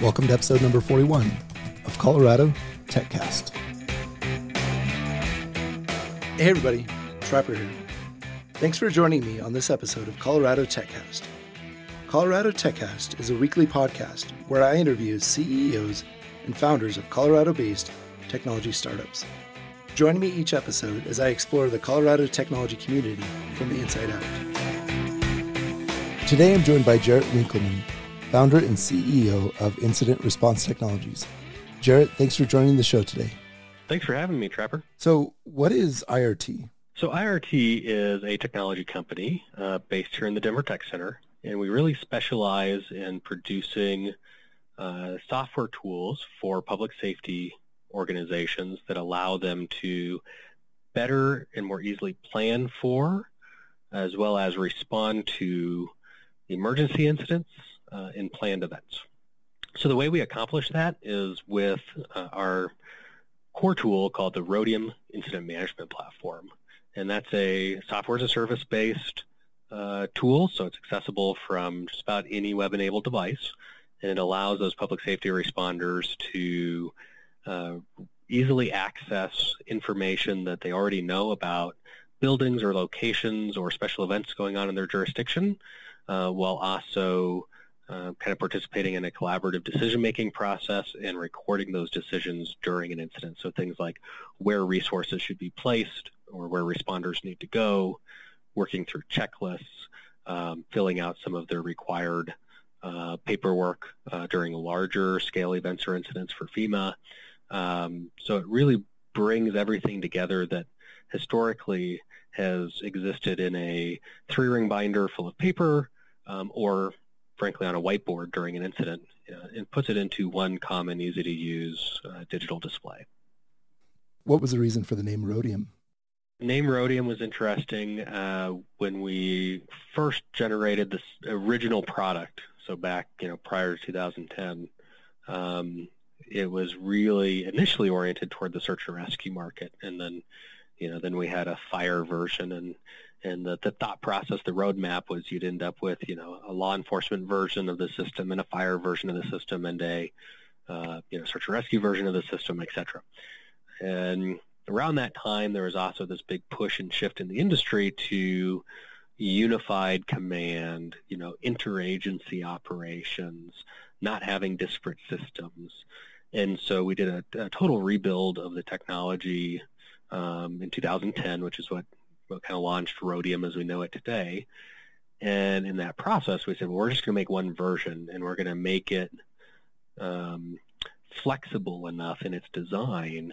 Welcome to episode number 41 of Colorado TechCast. Hey everybody, Trapper here. Thanks for joining me on this episode of Colorado TechCast. Colorado TechCast is a weekly podcast where I interview CEOs and founders of Colorado-based technology startups. Join me each episode as I explore the Colorado technology community from the inside out. Today I'm joined by Jarret Winkelman, founder and CEO of Incident Response Technologies. Jarret, thanks for joining the show today. Thanks for having me, Trapper. So what is IRT? So IRT is a technology company based here in the Denver Tech Center, and we really specialize in producing software tools for public safety organizations that allow them to better and more easily plan for, as well as respond to emergency incidents and planned events. So the way we accomplish that is with our core tool called the Rhodium Incident Management platform. And that's a software as a service based tool, so it's accessible from just about any web-enabled device, and it allows those public safety responders to easily access information that they already know about buildings or locations or special events going on in their jurisdiction, while also kind of participating in a collaborative decision-making process and recording those decisions during an incident. So things like where resources should be placed or where responders need to go, working through checklists, filling out some of their required paperwork during larger scale events or incidents for FEMA. So it really brings everything together that historically has existed in a 3-ring binder full of paper or frankly on a whiteboard during an incident, and puts it into one common, easy-to-use digital display. What was the reason for the name Rhodium? The name Rhodium was interesting when we first generated this original product. So back, prior to 2010, it was really initially oriented toward the search and rescue market, and then, then we had a fire version, and the thought process, the roadmap was you'd end up with, a law enforcement version of the system and a fire version of the system and a, search and rescue version of the system, et cetera. And around that time, there was also this big push and shift in the industry to unified command, interagency operations, not having disparate systems. And so we did a total rebuild of the technology in 2010, which is what kind of launched Rhodium as we know it today. And in that process, we said, well, we're just going to make one version, and we're going to make it flexible enough in its design,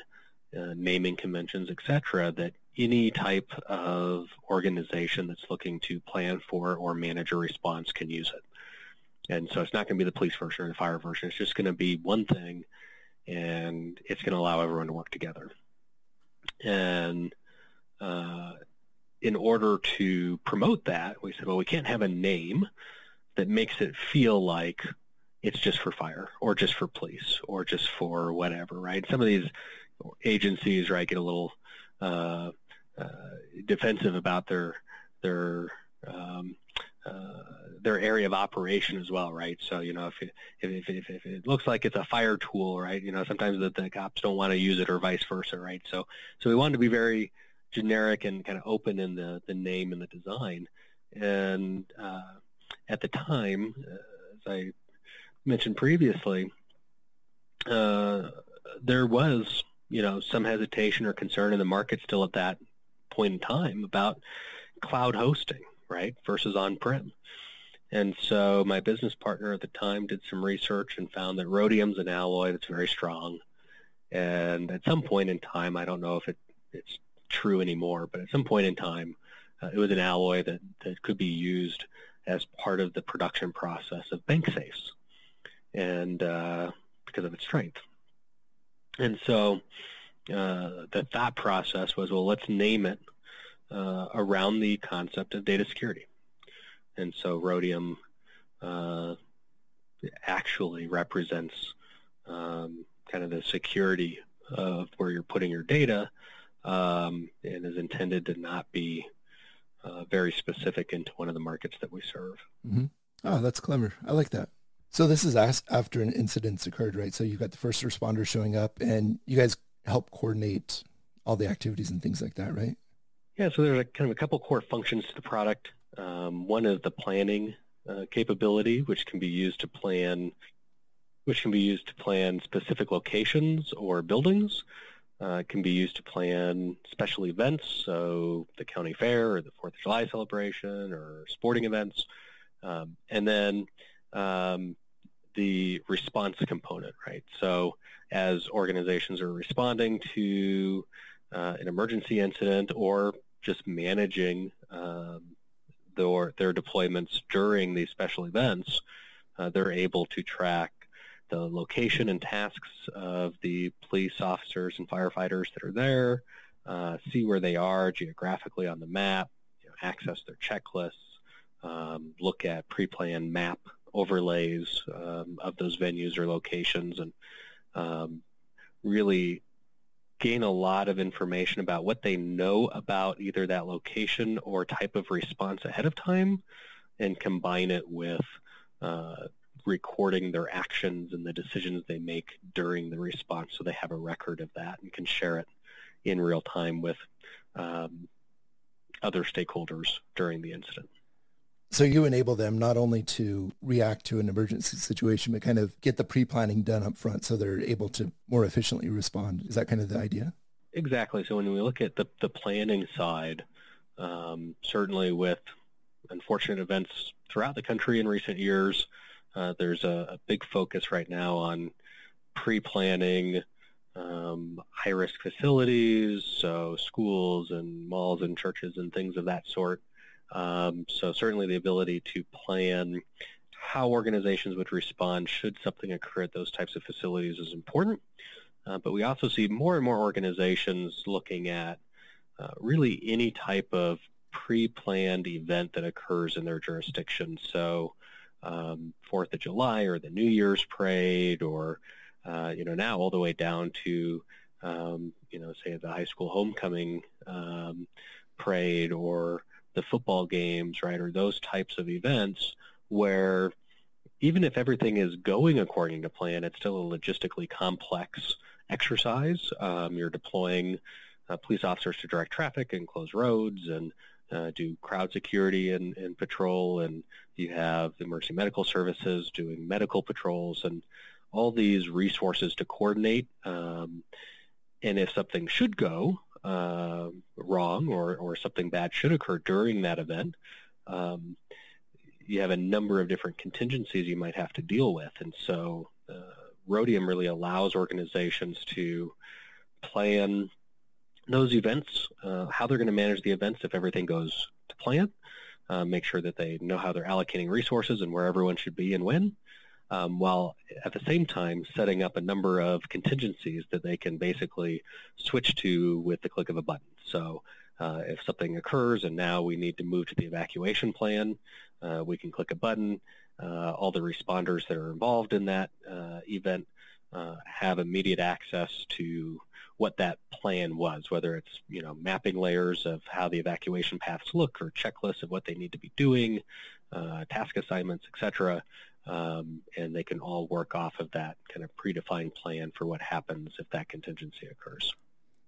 naming conventions, et cetera, that any type of organization that's looking to plan for or manage a response can use it. And so it's not going to be the police version or the fire version. It's just going to be one thing, and it's going to allow everyone to work together. And in order to promote that, we said, well, we can't have a name that makes it feel like it's just for fire or just for police or just for whatever, right? Some of these agencies, right, get a little defensive about their area of operation as well, right? So, if it looks like it's a fire tool, right, sometimes the cops don't want to use it or vice versa, right? So we wanted to be very generic and kind of open in the name and the design. And at the time, as I mentioned previously, there was, some hesitation or concern in the market still at that point in time about cloud hosting, right, versus on-prem. And so my business partner at the time did some research and found that rhodium's an alloy that's very strong. And at some point in time, I don't know if it's true anymore, but at some point in time, it was an alloy that could be used as part of the production process of bank safes, and because of its strength. And so the thought process was, well, let's name it around the concept of data security. And so Rhodium actually represents kind of the security of where you're putting your data, and is intended to not be very specific into one of the markets that we serve. Mm-hmm. Oh, that's clever. I like that. So this is after an incident's occurred, right? So you've got the first responders showing up and you guys help coordinate all the activities and things like that, right? Yeah, so there's kind of a couple core functions to the product. One is the planning capability, which can be used to plan specific locations or buildings. It can be used to plan special events, so the county fair or the 4th of July celebration or sporting events. And then the response component, right? So as organizations are responding to an emergency incident or just managing their deployments during these special events, they're able to track the location and tasks of the police officers and firefighters that are there, see where they are geographically on the map, access their checklists, look at pre-planned map overlays of those venues or locations, and really gain a lot of information about what they know about either that location or type of response ahead of time, and combine it with recording their actions and the decisions they make during the response, so they have a record of that and can share it in real time with other stakeholders during the incident. So you enable them not only to react to an emergency situation, but kind of get the pre-planning done up front so they're able to more efficiently respond. Is that kind of the idea? Exactly. So when we look at the planning side, certainly with unfortunate events throughout the country in recent years, there's a big focus right now on pre-planning high-risk facilities, so schools and malls and churches and things of that sort. So certainly the ability to plan how organizations would respond should something occur at those types of facilities is important. But we also see more and more organizations looking at really any type of pre-planned event that occurs in their jurisdiction. So 4th of July or the New Year's parade, or now all the way down to say the high school homecoming parade, or the football games, right, or those types of events where even if everything is going according to plan, it's still a logistically complex exercise. You're deploying police officers to direct traffic and close roads and do crowd security and patrol, and you have emergency medical services doing medical patrols, and all these resources to coordinate. And if something should go wrong or something bad should occur during that event, you have a number of different contingencies you might have to deal with. And so Rhodium really allows organizations to plan those events, how they're going to manage the events if everything goes to plan, make sure that they know how they're allocating resources and where everyone should be and when, while at the same time setting up a number of contingencies that they can basically switch to with the click of a button. So if something occurs and now we need to move to the evacuation plan, we can click a button. All the responders that are involved in that event have immediate access to what that plan was, whether it's mapping layers of how the evacuation paths look, or checklists of what they need to be doing, task assignments, etc. And they can all work off of that kind of predefined plan for what happens if that contingency occurs.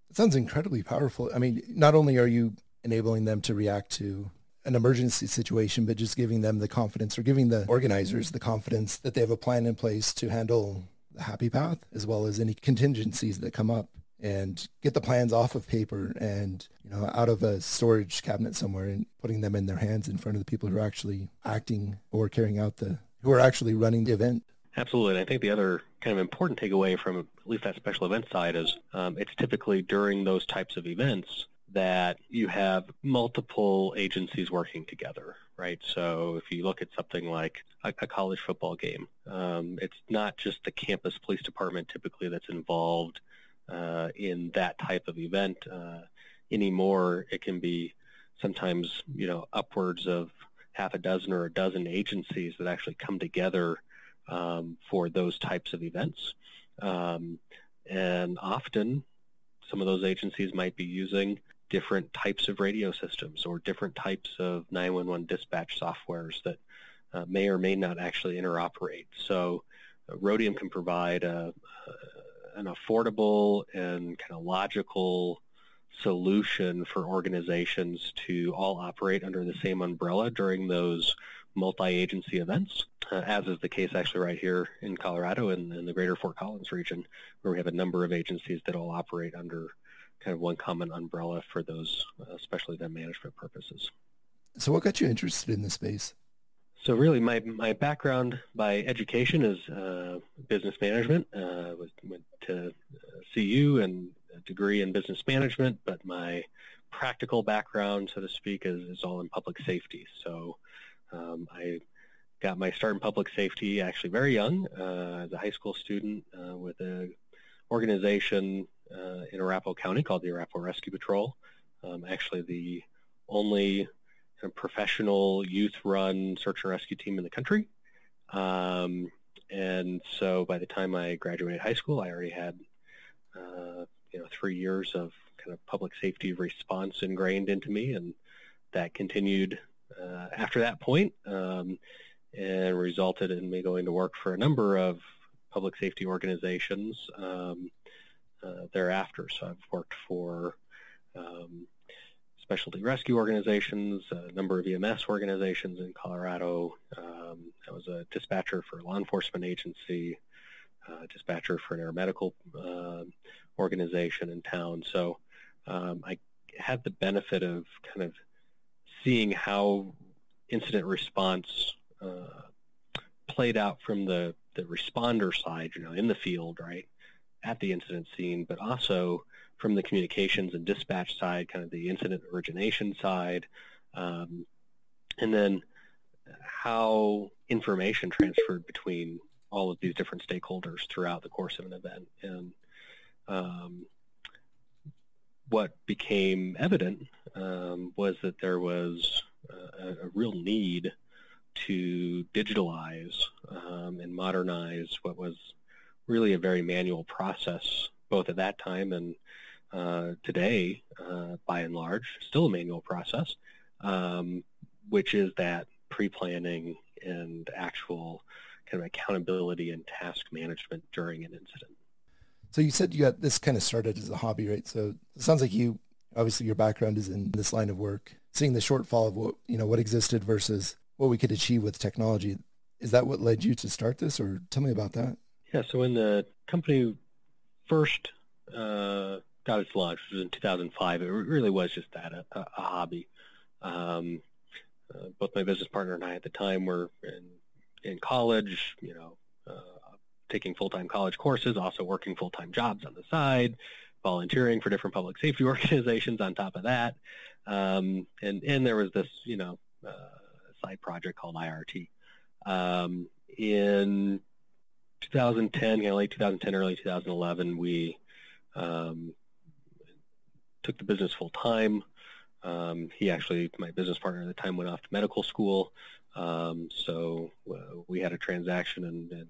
It sounds incredibly powerful. I mean, not only are you enabling them to react to an emergency situation, but just giving them the confidence, or giving the organizers the confidence that they have a plan in place to handle the happy path as well as any contingencies that come up, and get the plans off of paper and out of a storage cabinet somewhere and putting them in their hands in front of the people who are actually acting or carrying out who are actually running the event. Absolutely. And I think the other kind of important takeaway from at least that special event side is it's typically during those types of events that you have multiple agencies working together, right? So if you look at something like a college football game, it's not just the campus police department typically that's involved in that type of event anymore. It can be sometimes, upwards of half a dozen or a dozen agencies that actually come together for those types of events. And often some of those agencies might be using different types of radio systems or different types of 911 dispatch softwares that may or may not actually interoperate. So Rhodium can provide an affordable and kind of logical solution for organizations to all operate under the same umbrella during those multi-agency events, as is the case actually right here in Colorado and in the greater Fort Collins region, where we have a number of agencies that all operate under kind of one common umbrella for those special event management purposes. So what got you interested in this space? So really my background by education is business management. Went to CU and a degree in business management, but my practical background, so to speak, is all in public safety. So I got my start in public safety actually very young as a high school student with an organization in Arapahoe County called the Arapahoe Rescue Patrol. Actually the only professional youth-run search and rescue team in the country. And so by the time I graduated high school, I already had 3 years of kind of public safety response ingrained into me, and that continued after that point, and resulted in me going to work for a number of public safety organizations thereafter. So I've worked for specialty rescue organizations, a number of EMS organizations in Colorado. I was a dispatcher for a law enforcement agency, dispatcher for an aeromedical organization in town. So I had the benefit of kind of seeing how incident response played out from the responder side, in the field, right, at the incident scene, but also from the communications and dispatch side, kind of the incident origination side, and then how information transferred between all of these different stakeholders throughout the course of an event. And what became evident was that there was a real need to digitalize and modernize what was really a very manual process, both at that time and today, by and large, still a manual process, which is that pre-planning and actual kind of accountability and task management during an incident. So you said you got this kind of started as a hobby, right? So it sounds like obviously your background is in this line of work, seeing the shortfall of what existed versus what we could achieve with technology. Is that what led you to start this, or tell me about that? Yeah, so when the company first got its launch, which was in 2005, it really was just that, a hobby. Both my business partner and I at the time were in college, taking full-time college courses, also working full-time jobs on the side, volunteering for different public safety organizations on top of that. And there was this, side project called IRT. In 2010, late 2010, early 2011, we took the business full-time. My business partner at the time, went off to medical school. So we had a transaction, and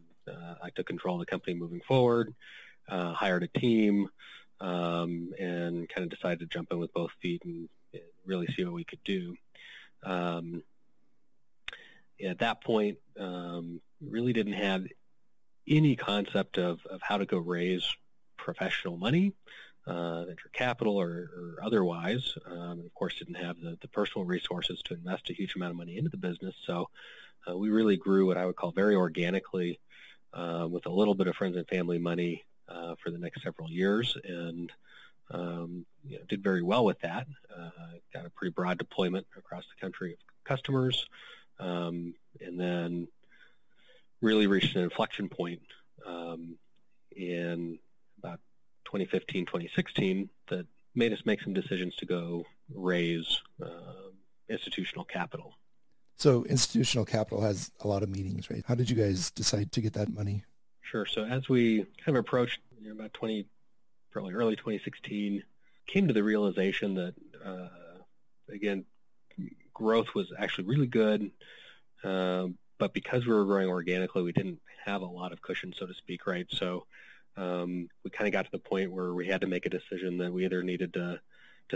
I took control of the company moving forward, hired a team, and kind of decided to jump in with both feet and really see what we could do. At that point, really didn't have any concept of how to go raise professional money, venture capital or otherwise. And of course, didn't have the personal resources to invest a huge amount of money into the business. So we really grew what I would call very organically, with a little bit of friends and family money for the next several years, and did very well with that. Got a pretty broad deployment across the country of customers, and then really reached an inflection point in about 2015, 2016 that made us make some decisions to go raise institutional capital. So institutional capital has a lot of meetings, right? How did you guys decide to get that money? Sure. So as we kind of approached about probably early 2016, came to the realization that, again, growth was actually really good, but because we were growing organically, we didn't have a lot of cushion, so to speak, right? So we kind of got to the point where we had to make a decision that we either needed to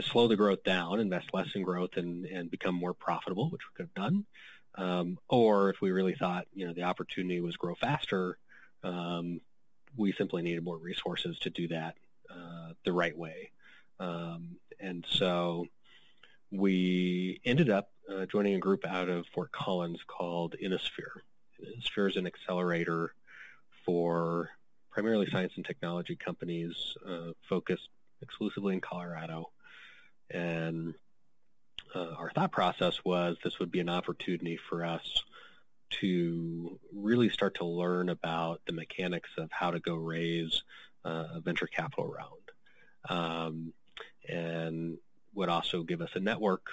slow the growth down, invest less in growth, and become more profitable, which we could have done, Or if we really thought, the opportunity was grow faster, we simply needed more resources to do that the right way. And so we ended up joining a group out of Fort Collins called Innisphere. Innisphere is an accelerator for primarily science and technology companies focused exclusively in Colorado. And our thought process was this would be an opportunity for us to really start to learn about the mechanics of how to go raise a venture capital round. And would also give us a network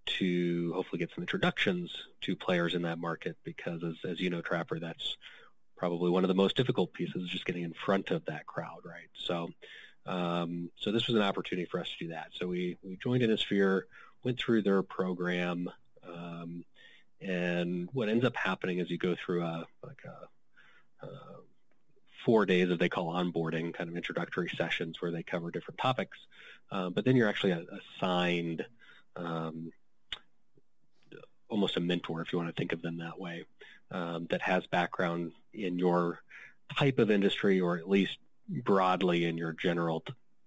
to hopefully get some introductions to players in that market, because as you know, Trapper, that's probably one of the most difficult pieces, just getting in front of that crowd, right? So so this was an opportunity for us to do that. So we joined Innisphere, went through their program, and what ends up happening is you go through a 4 days of they call onboarding, kind of introductory sessions where they cover different topics, but then you're actually assigned almost a mentor, if you want to think of them that way, that has background in your type of industry, or at least broadly in your general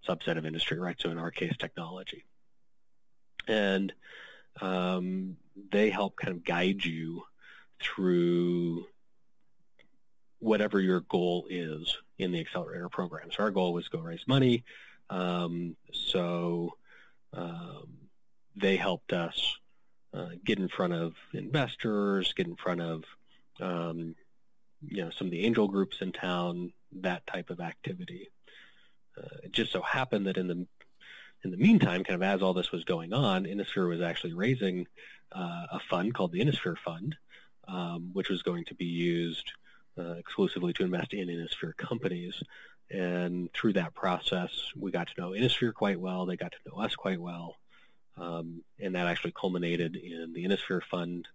subset of industry, right? So in our case, technology. And they help kind of guide you through whatever your goal is in the accelerator program. So our goal was to go raise money. So they helped us get in front of investors, get in front of some of the angel groups in town, that type of activity. It just so happened that in the meantime, kind of as all this was going on, Innisphere was actually raising a fund called the Innisphere Fund, which was going to be used exclusively to invest in Innisphere companies. And through that process, we got to know Innisphere quite well. They got to know us quite well. And that actually culminated in the Innisphere Fund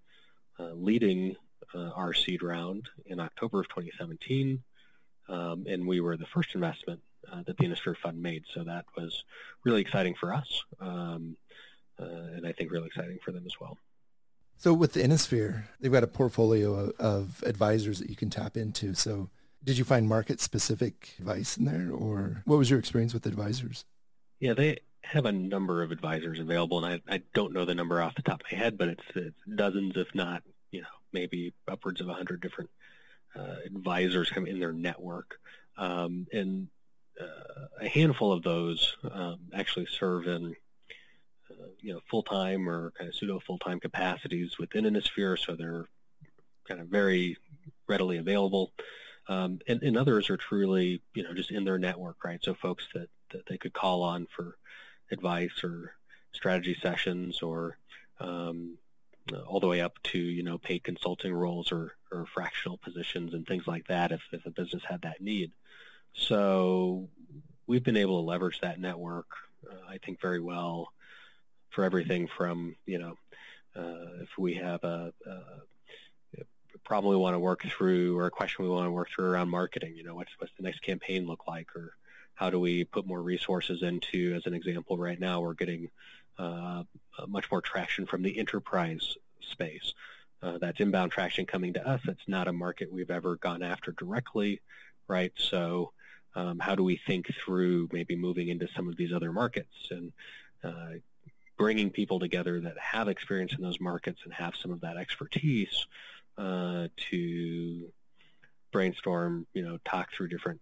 leading our seed round in October of 2017. And we were the first investment that the Innisphere Fund made. So that was really exciting for us, and I think really exciting for them as well. So with the Innisphere, they've got a portfolio of advisors that you can tap into. So did you find market-specific advice in there, or what was your experience with advisors? Yeah, they have a number of advisors available, and I don't know the number off the top of my head, but it's dozens, if not, maybe upwards of 100 different advisors come in their network. And a handful of those actually serve in full-time or kind of pseudo-full-time capacities within Innisphere, so they're kind of very readily available. And others are truly, just in their network, right? So folks that they could call on for advice or strategy sessions, or all the way up to, paid consulting roles or fractional positions and things like that if a business had that need. So we've been able to leverage that network, I think, very well for everything from, if we have a problem we want to work through, or a question we want to work through around marketing, what's the next campaign look like, or how do we put more resources into, as an example, right now we're getting much more traction from the enterprise space. That's inbound traction coming to us. It's not a market we've ever gone after directly, right? So how do we think through maybe moving into some of these other markets and bringing people together that have experience in those markets and have some of that expertise to brainstorm, talk through different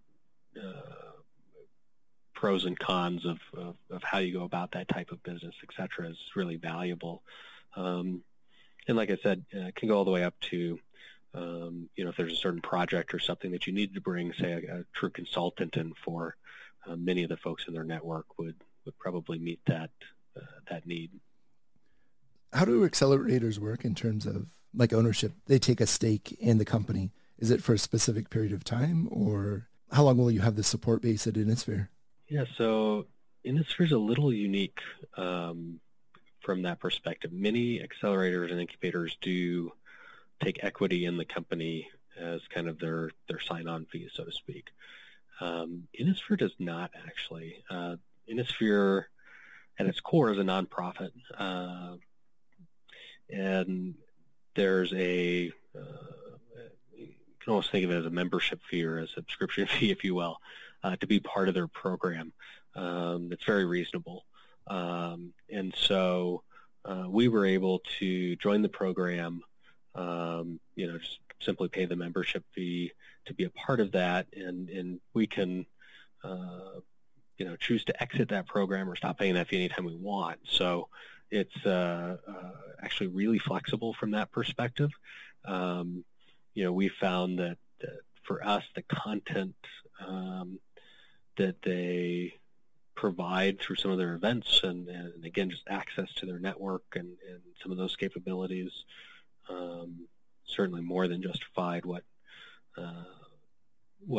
pros and cons of how you go about that type of business, et cetera, is really valuable. And like I said, it can go all the way up to, if there's a certain project or something that you need to bring, say, a true consultant in for, many of the folks in their network would probably meet that need. How do accelerators work in terms of like ownership? They take a stake in the company. Is it for a specific period of time, or how long will you have the support base at Innisphere? Yeah, so Innisphere is a little unique from that perspective. Many accelerators and incubators do take equity in the company as kind of their sign-on fee, so to speak. Innisphere does not actually. Innisphere, at its core, is a nonprofit, and there's you can almost think of it as a membership fee or a subscription fee, if you will, to be part of their program. It's very reasonable. And so we were able to join the program, just simply pay the membership fee to be a part of that, and we can, choose to exit that program or stop paying that fee anytime we want. So it's actually really flexible from that perspective. We found that for us, the content that they provide through some of their events and again, just access to their network and some of those capabilities certainly more than justified what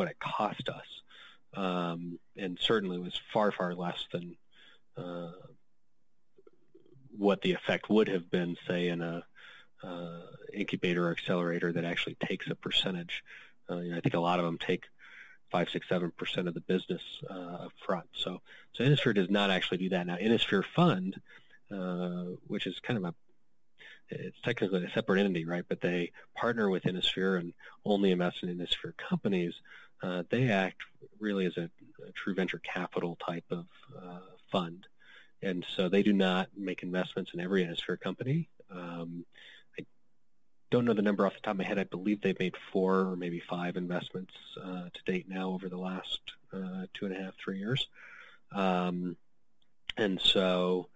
it cost us. And certainly was far, far less than what the effect would have been, say, in a incubator or accelerator that actually takes a percentage. I think a lot of them take 5, 6, 7% of the business up front. So Innisphere does not actually do that. Now, Innisphere Fund, which is kind of it's technically a separate entity, right? But they partner with Innisphere and only invest in Innisphere companies. They act really as a true venture capital type of fund. And so they do not make investments in every Innisphere company. I don't know the number off the top of my head. I believe they've made 4 or maybe 5 investments to date now over the last 2.5, 3 years. And so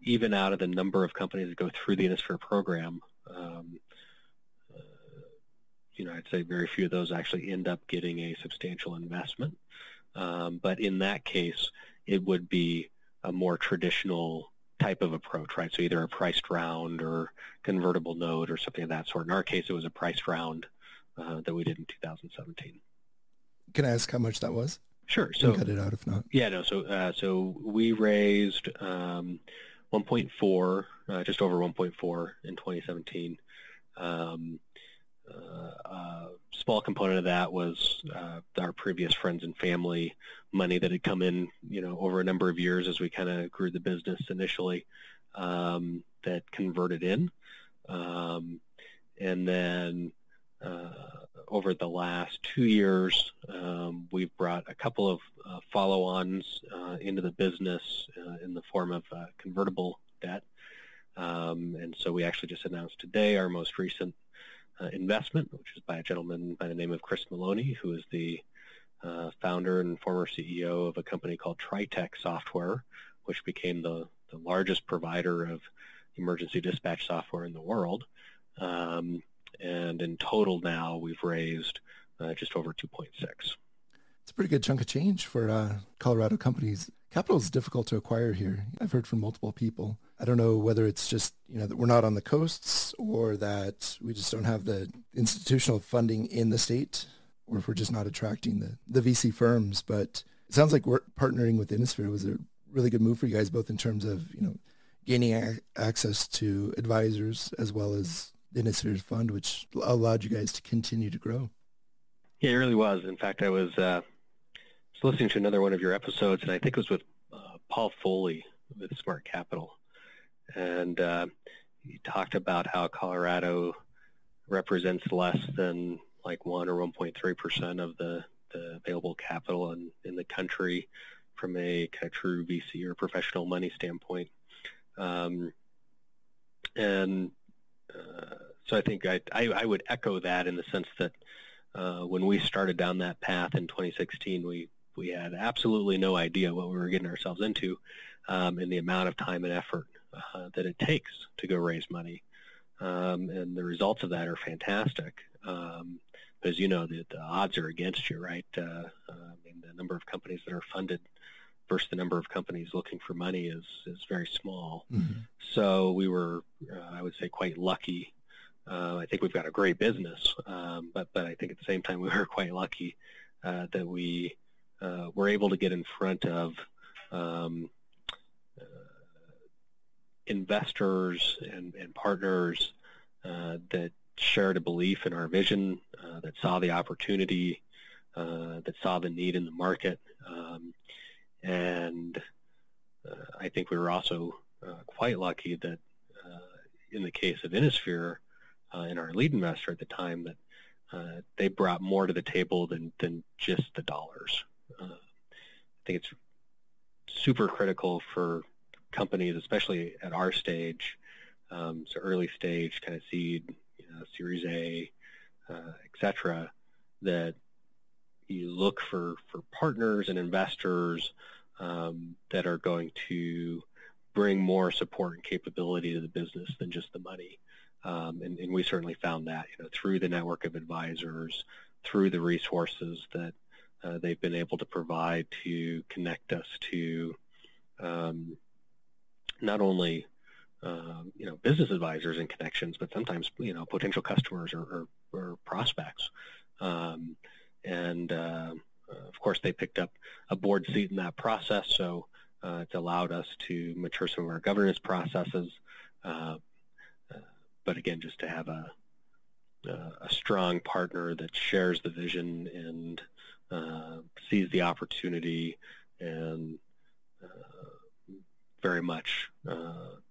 even out of the number of companies that go through the Innisphere program, I'd say very few of those actually end up getting a substantial investment. But in that case, it would be a more traditional type of approach, right? So either a priced round or convertible note or something of that sort. In our case, it was a priced round that we did in 2017. Can I ask how much that was? Sure. So cut it out if not. Yeah, no. So we raised 1.4, just over 1.4 in 2017. Small component of that was our previous friends and family money that had come in, over a number of years as we kind of grew the business initially, that converted in. And then over the last 2 years, we've brought a couple of follow-ons into the business in the form of convertible debt. And so we actually just announced today our most recent investment, which is by a gentleman by the name of Chris Maloney, who is the founder and former CEO of a company called Tritech Software, which became the largest provider of emergency dispatch software in the world. And in total now, we've raised just over 2.6. It's a pretty good chunk of change for Colorado companies. Capital is difficult to acquire here. I've heard from multiple people. I don't know whether it's just, that we're not on the coasts or that we just don't have the institutional funding in the state, or if we're just not attracting the VC firms. But it sounds like we're partnering with Innisphere was a really good move for you guys, both in terms of, gaining access to advisors as well as the Innisphere fund, which allowed you guys to continue to grow. Yeah, it really was. In fact, I was listening to another one of your episodes, and I think it was with Paul Foley with Smart Capital. And he talked about how Colorado represents less than like 1 or 1.3% of the available capital in the country from a kind of true VC or professional money standpoint. So I think I would echo that in the sense that when we started down that path in 2016, we had absolutely no idea what we were getting ourselves into, and the amount of time and effort that it takes to go raise money. And the results of that are fantastic. As you know, the odds are against you, right? The number of companies that are funded versus the number of companies looking for money is very small. Mm-hmm. So we were, I would say, quite lucky. I think we've got a great business, but I think at the same time we were quite lucky that we were able to get in front of investors and partners that shared a belief in our vision, that saw the opportunity, that saw the need in the market. And I think we were also quite lucky that in the case of Innisphere, and our lead investor at the time, that they brought more to the table than just the dollars. I think it's super critical for companies, especially at our stage, so early stage, kind of seed, Series A, et cetera, that you look for partners and investors that are going to bring more support and capability to the business than just the money. And we certainly found that, through the network of advisors, through the resources that they've been able to provide to connect us to not only business advisors and connections, but sometimes potential customers or prospects. And of course, they picked up a board seat in that process, so it's allowed us to mature some of our governance processes. But again, just to have a strong partner that shares the vision and sees the opportunity and very much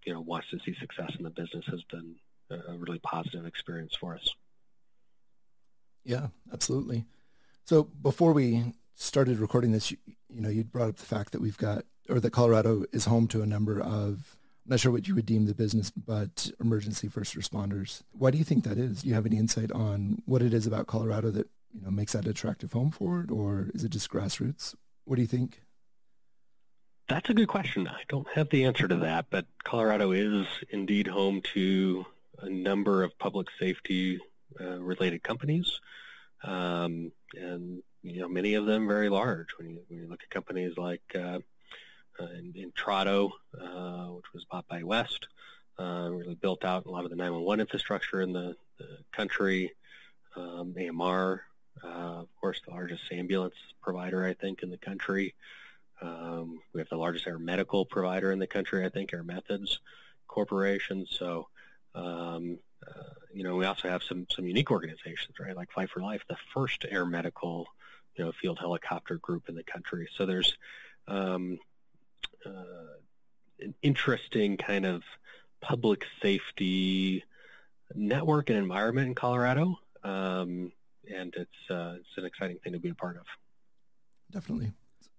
wants to see success in the business has been a really positive experience for us. Yeah, absolutely. So before we started recording this, you brought up the fact that that Colorado is home to a number of, I'm not sure what you would deem the business, but emergency first responders. Why do you think that is? Do you have any insight on what it is about Colorado that makes that an attractive home for it, or is it just grassroots? What do you think? That's a good question. I don't have the answer to that, but Colorado is indeed home to a number of public safety related companies, and many of them very large. When you look at companies like in Trado, which was bought by West, really built out a lot of the 911 infrastructure in the country. AMR, of course, the largest ambulance provider, I think, in the country. We have the largest air medical provider in the country, I think, Air Methods Corporation. So, we also have some unique organizations, right? Like Flight for Life, the first air medical, field helicopter group in the country. So there's an interesting kind of public safety network and environment in Colorado, and it's an exciting thing to be a part of. Definitely.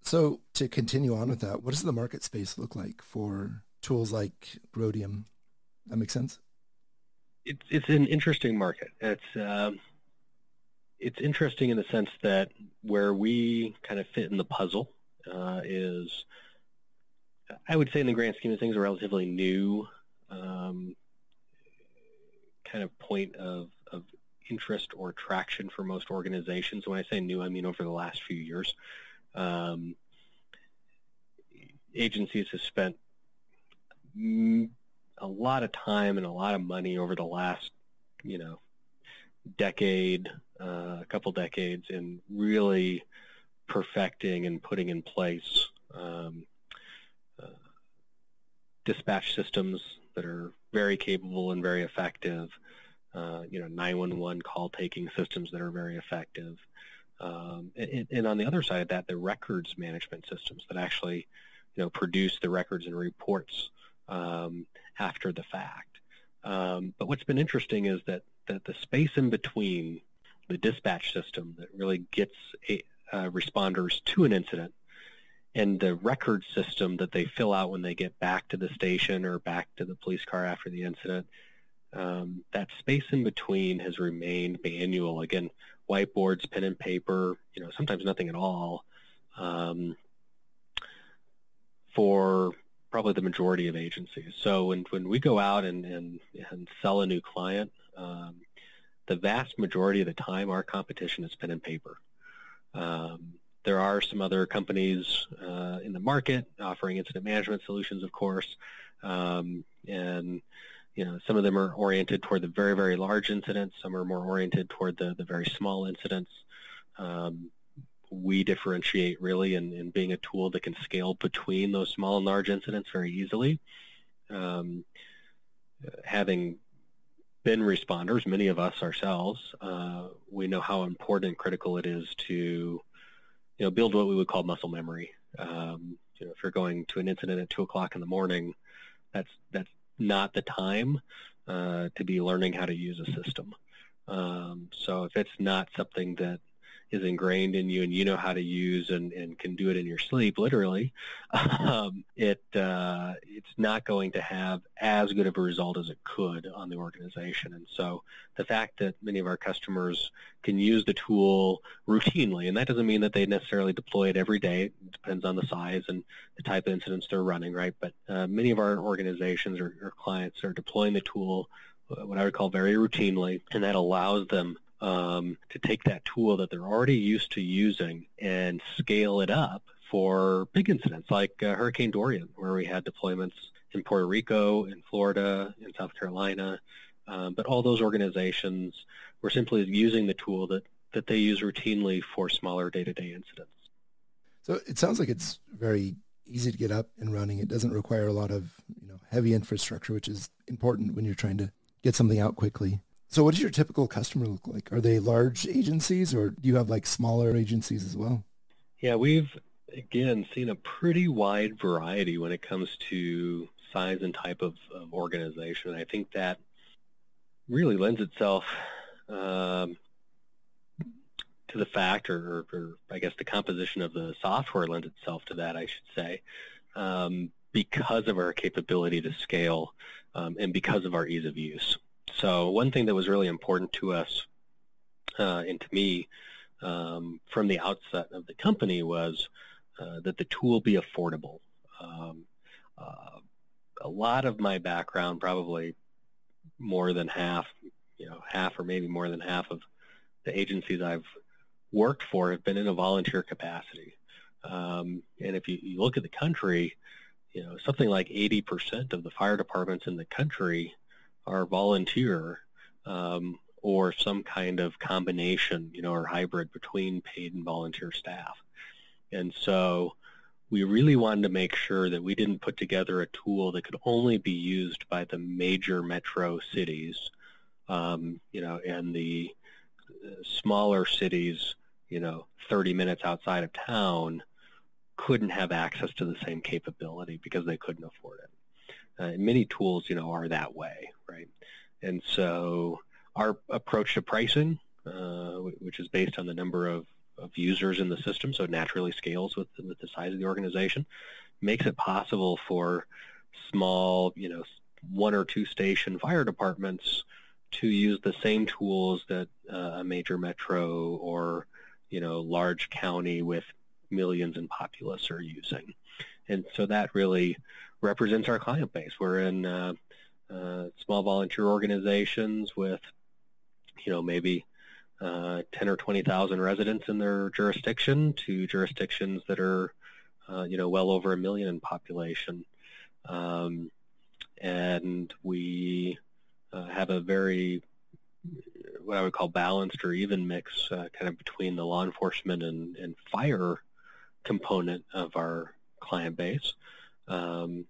So to continue on with that, what does the market space look like for tools like Rhodium? That makes sense? It's an interesting market. It's interesting in the sense that where we kind of fit in the puzzle is, I would say in the grand scheme of things, a relatively new kind of point of interest or traction for most organizations. When I say new, I mean over the last few years. Agencies have spent a lot of time and a lot of money over the last, decade, a couple decades, in really perfecting and putting in place dispatch systems that are very capable and very effective, 911 call-taking systems that are very effective. And on the other side of that, the records management systems that actually, produce the records and reports after the fact. But what's been interesting is that the space in between the dispatch system that really gets responders to an incident and the record system that they fill out when they get back to the station or back to the police car after the incident, that space in between has remained manual. Again, whiteboards, pen and paper, sometimes nothing at all, for probably the majority of agencies. So when we go out and sell a new client, the vast majority of the time our competition is pen and paper. There are some other companies in the market offering incident management solutions, of course, and some of them are oriented toward the very, very large incidents. Some are more oriented toward the very small incidents. We differentiate really in being a tool that can scale between those small and large incidents very easily. Having been responders, many of us ourselves, we know how important and critical it is to build what we would call muscle memory. If you're going to an incident at 2:00 in the morning, that's not the time to be learning how to use a system. So if it's not something that is ingrained in you and you know how to use and can do it in your sleep, literally, it's not going to have as good of a result as it could on the organization. And so the fact that many of our customers can use the tool routinely, and that doesn't mean that they necessarily deploy it every day. It depends on the size and the type of incidents they're running, right? But many of our organizations or clients are deploying the tool, what I would call very routinely, and that allows them to take that tool that they're already used to using and scale it up for big incidents like Hurricane Dorian, where we had deployments in Puerto Rico, in Florida, in South Carolina. But all those organizations were simply using the tool that they use routinely for smaller day-to-day incidents. So it sounds like it's very easy to get up and running. It doesn't require a lot of heavy infrastructure, which is important when you're trying to get something out quickly. So what does your typical customer look like? Are they large agencies, or do you have like smaller agencies as well? Yeah, we've, again, seen a pretty wide variety when it comes to size and type of organization. I think that really lends itself to the fact, or I guess the composition of the software lends itself to that, I should say, because of our capability to scale and because of our ease of use. So one thing that was really important to us and to me from the outset of the company was that the tool be affordable. A lot of my background, probably more than half or maybe more than half of the agencies I've worked for have been in a volunteer capacity. And if you look at the country, something like 80% of the fire departments in the country are volunteer or some kind of combination, or hybrid between paid and volunteer staff. And so we really wanted to make sure that we didn't put together a tool that could only be used by the major metro cities, and the smaller cities, 30 minutes outside of town couldn't have access to the same capability because they couldn't afford it. Many tools, are that way, right? And so our approach to pricing, which is based on the number of users in the system, so it naturally scales with the size of the organization, makes it possible for small, 1 or 2 station fire departments to use the same tools that a major metro or, large county with millions in populace are using. And so that really represents our client base. We're in small volunteer organizations with, maybe 10 or 20,000 residents in their jurisdiction to jurisdictions that are, well over 1 million in population. And we have a very, what I would call balanced or even mix kind of between the law enforcement and fire component of our client base. And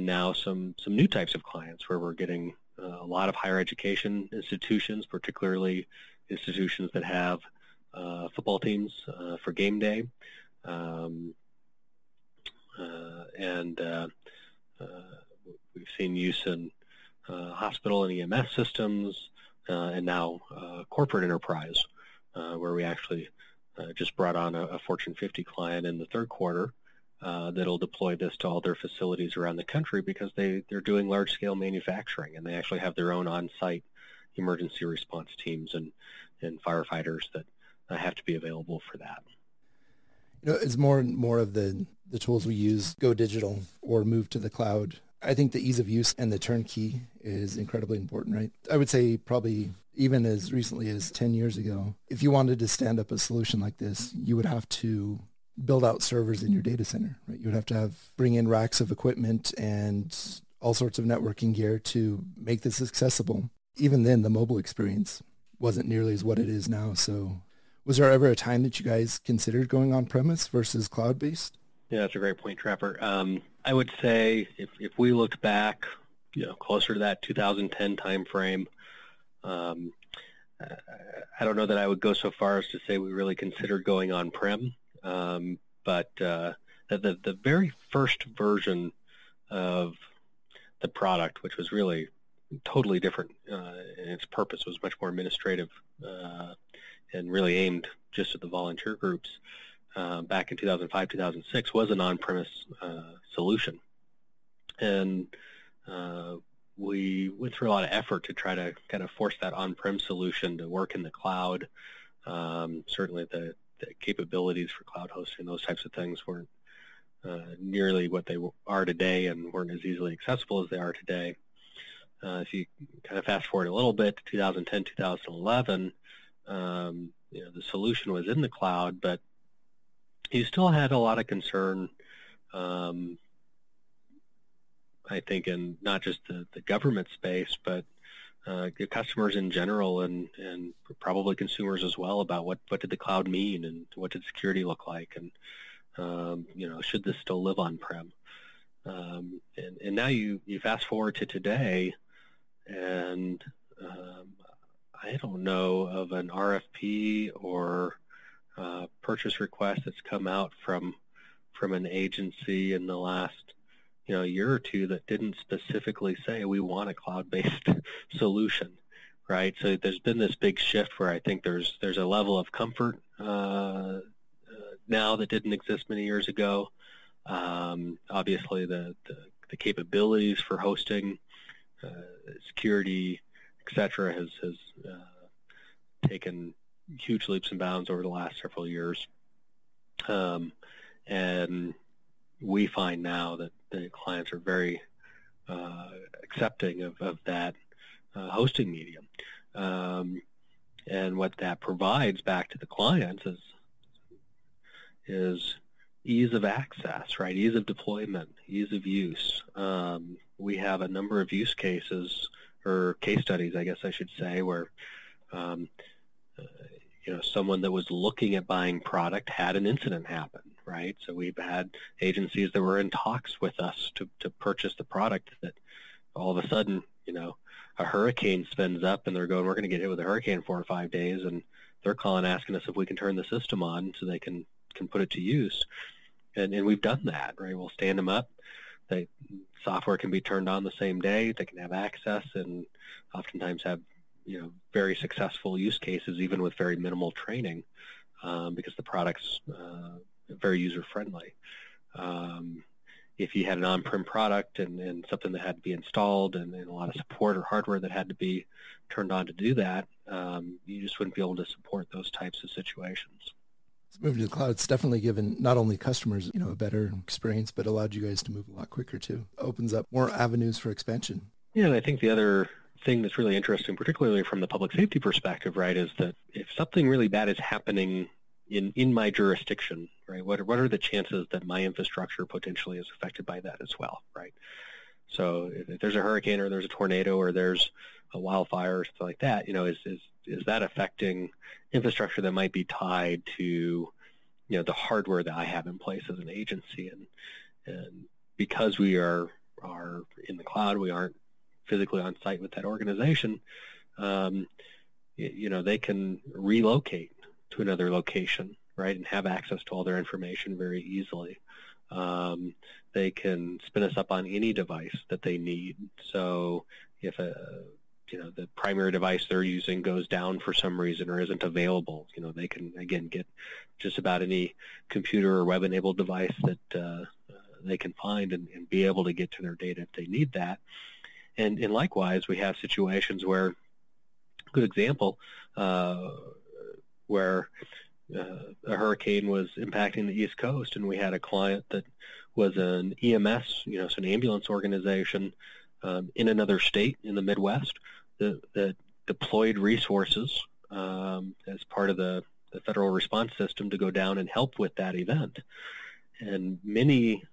now some new types of clients where we're getting a lot of higher education institutions, particularly institutions that have football teams for game day. And we've seen use in hospital and EMS systems, and now corporate enterprise, where we actually just brought on a Fortune 50 client in the third quarter that'll deploy this to all their facilities around the country because they're doing large-scale manufacturing, and they actually have their own on-site emergency response teams and firefighters that have to be available for that. As more and more of the tools we use go digital or move to the cloud, I think the ease of use and the turnkey is incredibly important, right? I would say probably even as recently as 10 years ago, if you wanted to stand up a solution like this, you would have to build out servers in your data center, right? You would have to bring in racks of equipment and all sorts of networking gear to make this accessible. Even then, the mobile experience wasn't nearly as what it is now. So was there ever a time that you guys considered going on-premise versus cloud-based? Yeah, that's a great point, Trapper. I would say if we looked back, closer to that 2010 timeframe, I don't know that I would go so far as to say we really considered going on-prem, but the very first version of the product, which was really totally different, and its purpose was much more administrative and really aimed just at the volunteer groups. Back in 2005, 2006 was an on-premise solution. And we went through a lot of effort to try to kind of force that on-prem solution to work in the cloud. Certainly the capabilities for cloud hosting, those types of things weren't nearly what they are today and weren't as easily accessible as they are today. If you kind of fast forward a little bit to 2010, 2011, the solution was in the cloud, but you still had a lot of concern, I think, in not just the government space, but customers in general and probably consumers as well about what did the cloud mean and what did security look like, and should this still live on-prem? And now you fast forward to today, and I don't know of an RFP or purchase request that's come out from an agency in the last year or two that didn't specifically say we want a cloud-based solution, right? So there's been this big shift where I think there's a level of comfort now that didn't exist many years ago. Obviously, the capabilities for hosting, security, etc., has taken huge leaps and bounds over the last several years, and we find now that the clients are very accepting of that hosting medium, and what that provides back to the clients is ease of access, right? Ease of deployment, ease of use. We have a number of use cases, or case studies, I guess I should say, where someone that was looking at buying product had an incident happen, right? So we've had agencies that were in talks with us to purchase the product that all of a sudden, a hurricane spins up and they're going, we're going to get hit with a hurricane in 4 or 5 days, and they're calling asking us if we can turn the system on so they can put it to use. And we've done that, right? We'll stand them up. Software can be turned on the same day. They can have access and oftentimes have very successful use cases, even with very minimal training, because the product's very user-friendly. If you had an on-prem product and something that had to be installed and a lot of support or hardware that had to be turned on to do that, you just wouldn't be able to support those types of situations. Moving to the cloud, it's definitely given not only customers, a better experience, but allowed you guys to move a lot quicker too. Opens up more avenues for expansion. Yeah, and I think the other thing that's really interesting, particularly from the public safety perspective, right, is that if something really bad is happening in my jurisdiction, right, what are the chances that my infrastructure potentially is affected by that as well, right? So if there's a hurricane or there's a tornado or there's a wildfire or something like that, is that affecting infrastructure that might be tied to, the hardware that I have in place as an agency? And because we are in the cloud, we aren't physically on site with that organization, they can relocate to another location, right, and have access to all their information very easily. They can spin us up on any device that they need. So if the primary device they're using goes down for some reason or isn't available, they can, again, get just about any computer or web-enabled device that they can find and be able to get to their data if they need that. And likewise, we have situations where, a good example, where a hurricane was impacting the East Coast, and we had a client that was an EMS, so an ambulance organization in another state in the Midwest that deployed resources as part of the federal response system to go down and help with that event. And many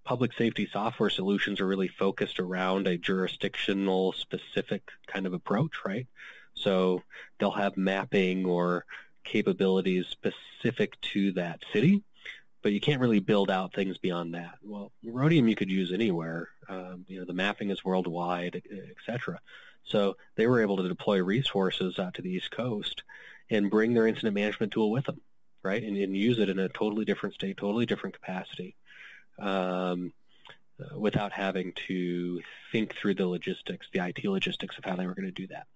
public safety software solutions are really focused around a jurisdictional specific kind of approach, right? So they'll have mapping or capabilities specific to that city, but you can't really build out things beyond that. Well, Rhodium you could use anywhere. The mapping is worldwide, et cetera. So they were able to deploy resources out to the East Coast and bring their incident management tool with them, right? And use it in a totally different state, totally different capacity. without having to think through the logistics, the IT logistics of how they were going to do that.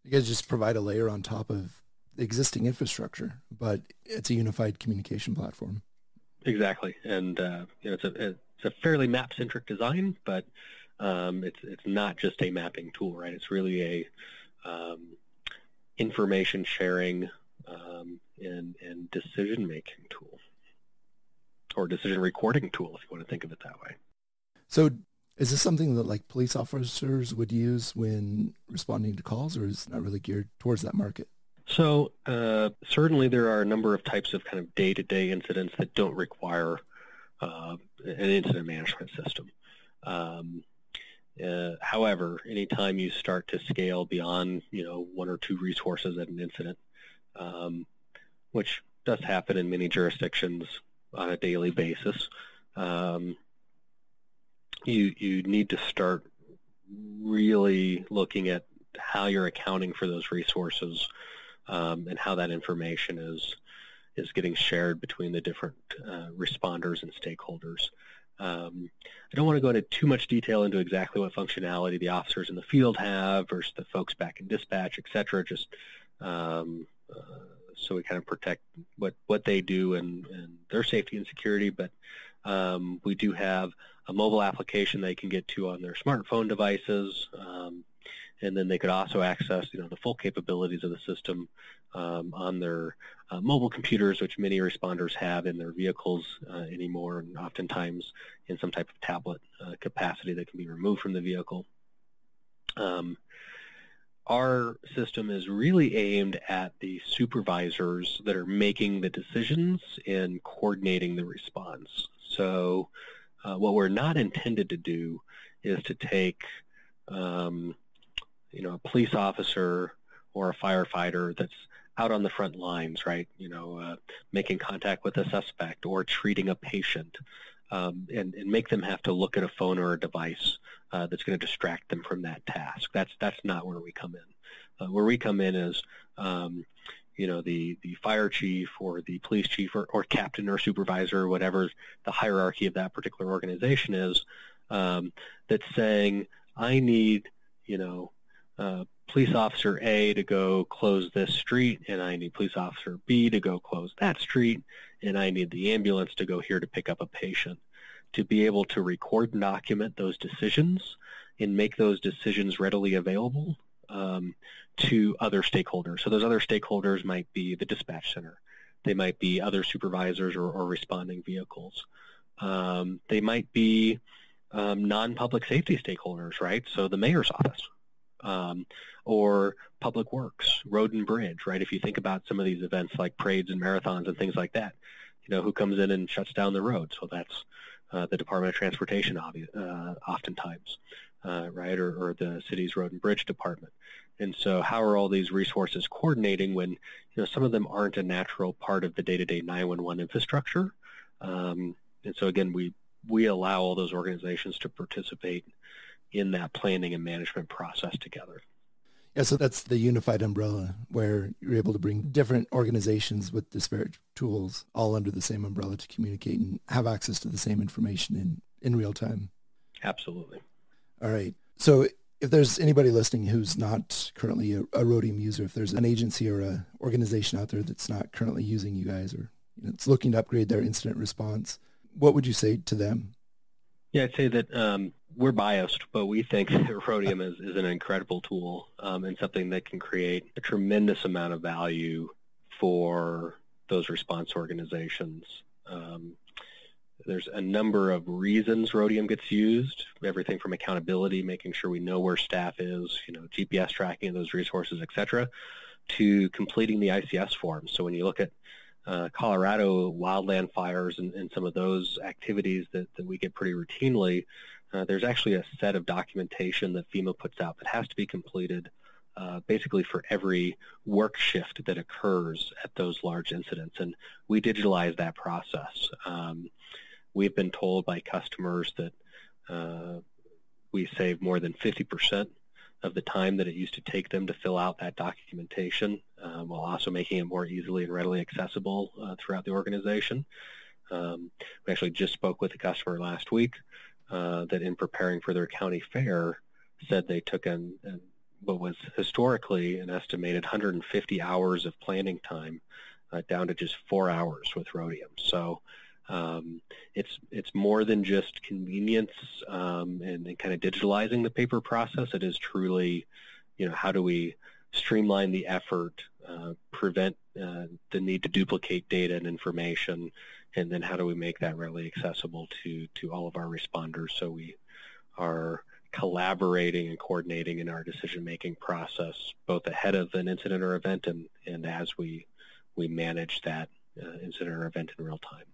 You guys just provide a layer on top of the existing infrastructure, but it's a unified communication platform. Exactly, and it's a fairly map-centric design, but it's not just a mapping tool, right? It's really a information sharing and decision-making tool, or decision recording tool, if you want to think of it that way. So is this something that like police officers would use when responding to calls, or is it not really geared towards that market? So certainly there are a number of types of kind of day-to-day incidents that don't require an incident management system. However, anytime you start to scale beyond, one or two resources at an incident, which does happen in many jurisdictions on a daily basis, you need to start really looking at how you're accounting for those resources and how that information is getting shared between the different responders and stakeholders. I don't want to go into too much detail into exactly what functionality the officers in the field have versus the folks back in dispatch, et cetera, just so we kind of protect what they do and their safety and security. But we do have a mobile application they can get to on their smartphone devices, and then they could also access, the full capabilities of the system on their mobile computers, which many responders have in their vehicles anymore, and oftentimes in some type of tablet capacity that can be removed from the vehicle. Our system is really aimed at the supervisors that are making the decisions and coordinating the response. So what we're not intended to do is to take a police officer or a firefighter that's out on the front lines, right? Making contact with a suspect or treating a patient, and make them have to look at a phone or a device that's going to distract them from that task. That's not where we come in. Where we come in is, the fire chief or the police chief or captain or supervisor, whatever the hierarchy of that particular organization is, that's saying, I need, police officer A to go close this street, and I need police officer B to go close that street, and I need the ambulance to go here to pick up a patient. To be able to record and document those decisions and make those decisions readily available to other stakeholders. So those other stakeholders might be the dispatch center. They might be other supervisors or responding vehicles. They might be non-public safety stakeholders, right? So the mayor's office. Or public works, road and bridge, right? If you think about some of these events like parades and marathons and things like that, who comes in and shuts down the road? So that's the Department of Transportation, oftentimes, right? Or the city's road and bridge department. And so how are all these resources coordinating when, some of them aren't a natural part of the day-to-day 911 infrastructure? And so again, we allow all those organizations to participate in that planning and management process together. Yeah, so that's the unified umbrella where you're able to bring different organizations with disparate tools all under the same umbrella to communicate and have access to the same information in real time. Absolutely. All right. So if there's anybody listening who's not currently a Rhodium user, if there's an agency or an organization out there that's not currently using you guys or it's looking to upgrade their incident response, what would you say to them? Yeah, I'd say that we're biased, but we think that Rhodium is an incredible tool and something that can create a tremendous amount of value for those response organizations. There's a number of reasons Rhodium gets used, everything from accountability, making sure we know where staff is, GPS tracking of those resources, et cetera, to completing the ICS forms. So when you look at Colorado wildland fires and some of those activities that we get pretty routinely, there's actually a set of documentation that FEMA puts out that has to be completed basically for every work shift that occurs at those large incidents. And we digitalize that process. We've been told by customers that we save more than 50% of the time that it used to take them to fill out that documentation, while also making it more easily and readily accessible throughout the organization. We actually just spoke with a customer last week that in preparing for their county fair said they took what was historically an estimated 150 hours of planning time down to just 4 hours with Rhodium. So it's more than just convenience and kind of digitalizing the paper process. It is truly, how do we streamline the effort, prevent the need to duplicate data and information, and then how do we make that readily accessible to all of our responders so we are collaborating and coordinating in our decision-making process, both ahead of an incident or event and as we manage that incident or event in real time.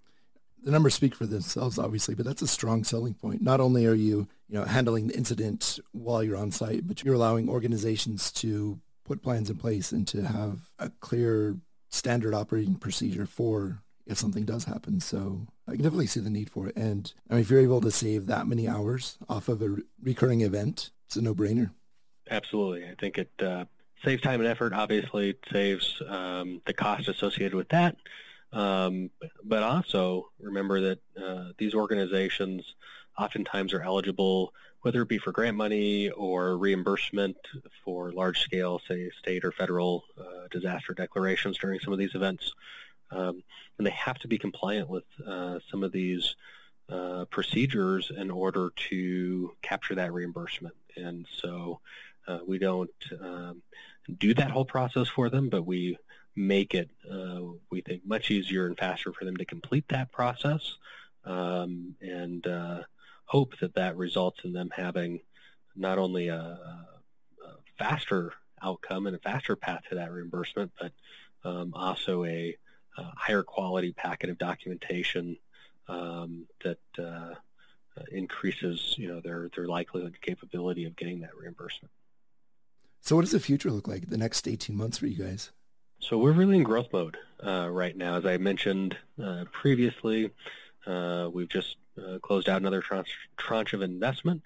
The numbers speak for themselves, obviously, but that's a strong selling point. Not only are you, handling the incident while you're on site, but you're allowing organizations to put plans in place and to have a clear standard operating procedure for if something does happen. So I can definitely see the need for it. And if you're able to save that many hours off of a recurring event, it's a no-brainer. Absolutely. I think it saves time and effort. Obviously, it saves the cost associated with that. But also remember that these organizations oftentimes are eligible, whether it be for grant money or reimbursement for large-scale, say, state or federal disaster declarations during some of these events. And they have to be compliant with some of these procedures in order to capture that reimbursement. And so we don't do that whole process for them, but we make it, we think, much easier and faster for them to complete that process, and hope that results in them having not only a faster outcome and a faster path to that reimbursement, but also a higher quality packet of documentation that increases, their likelihood and capability of getting that reimbursement. So what does the future look like the next 18 months for you guys? So we're really in growth mode right now. As I mentioned previously, we've just closed out another tranche of investment,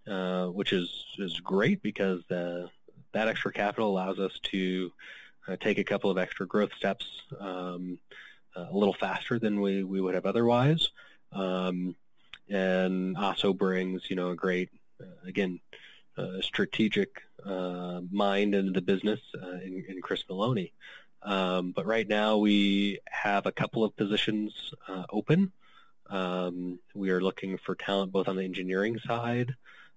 which is great because that extra capital allows us to take a couple of extra growth steps a little faster than we would have otherwise, and also brings, a great, strategic mind into the business in Chris Maloney. But right now we have a couple of positions open. We are looking for talent both on the engineering side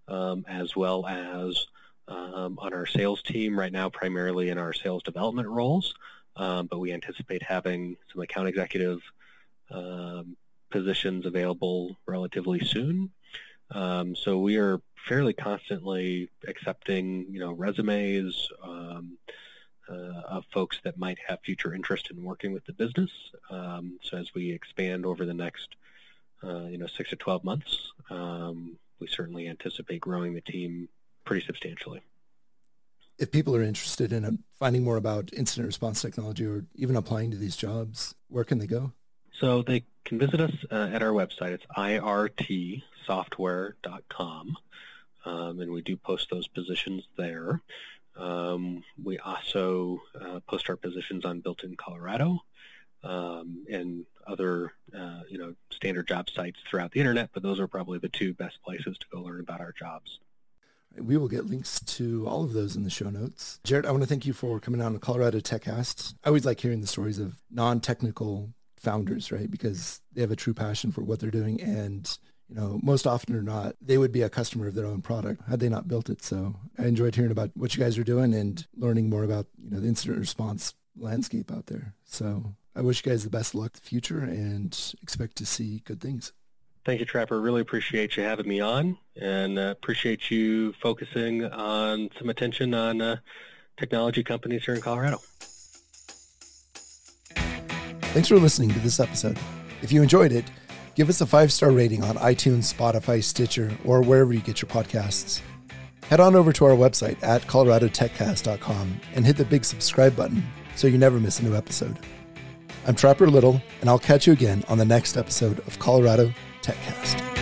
as well as on our sales team right now, primarily in our sales development roles. But we anticipate having some account executive positions available relatively soon. So we are fairly constantly accepting, resumes of folks that might have future interest in working with the business. So as we expand over the next, 6 to 12 months, we certainly anticipate growing the team pretty substantially. If people are interested in finding more about incident response technology or even applying to these jobs, where can they go? So they can visit us at our website. It's irtsoftware.com, and we do post those positions there. We also post our positions on Built in Colorado and other, standard job sites throughout the internet, but those are probably the two best places to go learn about our jobs. We will get links to all of those in the show notes. Jarret, I want to thank you for coming on the Colorado TechCast. I always like hearing the stories of non-technical founders, right? Because they have a true passion for what they're doing, and most often or not, they would be a customer of their own product had they not built it. So I enjoyed hearing about what you guys are doing and learning more about, the incident response landscape out there. So I wish you guys the best of luck in the future and expect to see good things. Thank you, Trapper. Really appreciate you having me on, and appreciate you focusing on some attention on technology companies here in Colorado. Thanks for listening to this episode. If you enjoyed it, give us a 5-star rating on iTunes, Spotify, Stitcher, or wherever you get your podcasts. Head on over to our website at coloradotechcast.com and hit the big subscribe button so you never miss a new episode. I'm Trapper Little, and I'll catch you again on the next episode of Colorado TechCast.